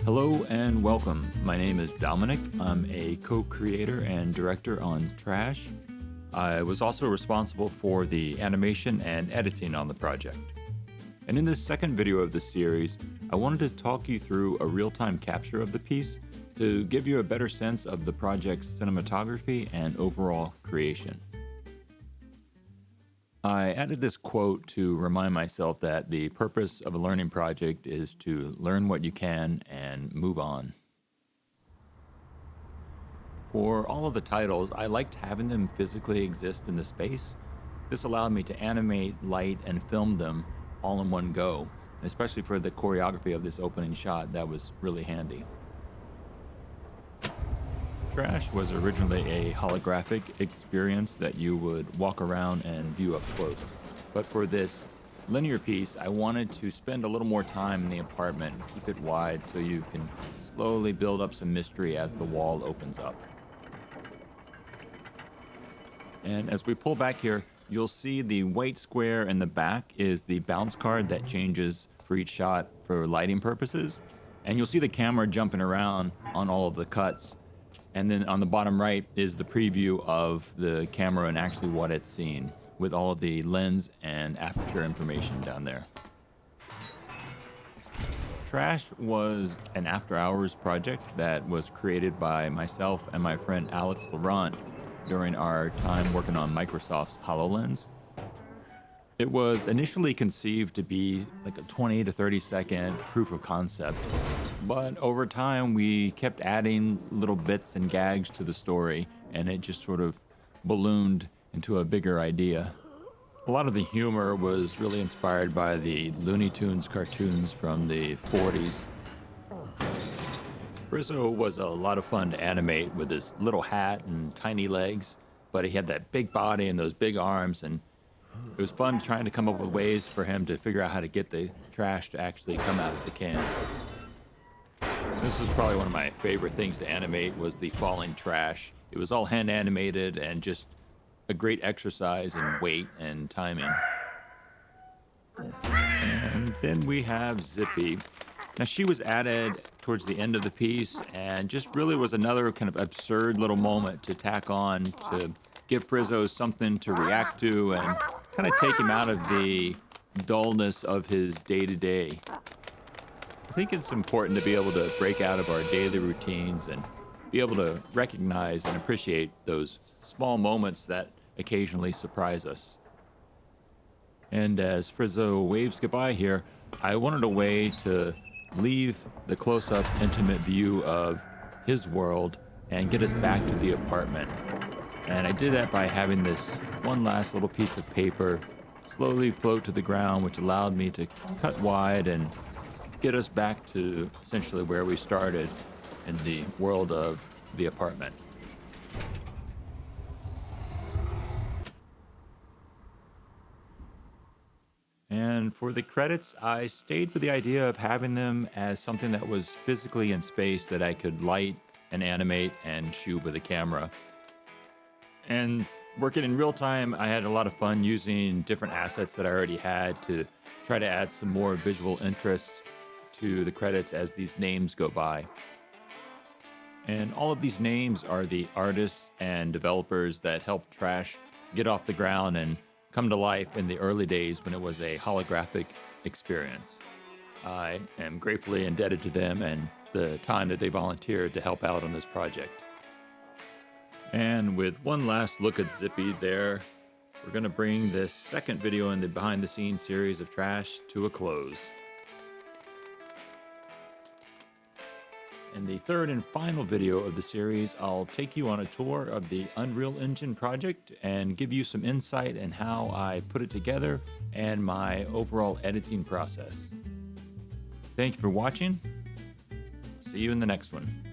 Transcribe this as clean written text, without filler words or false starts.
Hello and welcome. My name is Dominic. I'm a co-creator and director on Trash. I was also responsible for the animation and editing on the project. And in this second video of the series, I wanted to talk you through a real-time capture of the piece to give you a better sense of the project's cinematography and overall creation. I added this quote to remind myself that the purpose of a learning project is to learn what you can and move on. For all of the titles, I liked having them physically exist in the space. This allowed me to animate, light, and film them all in one go, especially for the choreography of this opening shot. That was really handy. Trash was originally a holographic experience that you would walk around and view up close. But for this linear piece, I wanted to spend a little more time in the apartment and keep it wide so you can slowly build up some mystery as the wall opens up. And as we pull back here, you'll see the white square in the back is the bounce card that changes for each shot for lighting purposes. And you'll see the camera jumping around on all of the cuts. And then on the bottom right is the preview of the camera and actually what it's seeing with all of the lens and aperture information down there. Trash was an after-hours project that was created by myself and my friend Alex Laurent during our time working on Microsoft's HoloLens. It was initially conceived to be like a 20 to 30 second proof of concept, but over time we kept adding little bits and gags to the story, and it just sort of ballooned into a bigger idea. A lot of the humor was really inspired by the Looney Tunes cartoons from the 40s. Frizzo was a lot of fun to animate with his little hat and tiny legs, but he had that big body and those big arms, and it was fun trying to come up with ways for him to figure out how to get the trash to actually come out of the can. This was probably one of my favorite things to animate was the falling trash. It was all hand animated and just a great exercise in weight and timing. And then we have Zippy. Now she was added towards the end of the piece and just really was another kind of absurd little moment to tack on to give Frizzo something to react to and kind of take him out of the dullness of his day-to-day. I think it's important to be able to break out of our daily routines and be able to recognize and appreciate those small moments that occasionally surprise us. And as Frizzo waves goodbye here, I wanted a way to leave the close-up intimate view of his world and get us back to the apartment. And I did that by having this one last little piece of paper slowly float to the ground, which allowed me to cut wide and get us back to essentially where we started in the world of the apartment. And for the credits, I stayed with the idea of having them as something that was physically in space that I could light and animate and shoot with a camera. And working in real time, I had a lot of fun using different assets that I already had to try to add some more visual interest to the credits as these names go by. And all of these names are the artists and developers that helped Trash get off the ground and come to life in the early days when it was a holographic experience. I am gratefully indebted to them and the time that they volunteered to help out on this project. And with one last look at Zippy there, we're going to bring this second video in the behind-the-scenes series of Trash to a close. In the third and final video of the series, I'll take you on a tour of the Unreal Engine project and give you some insight in how I put it together and my overall editing process. Thank you for watching. See you in the next one.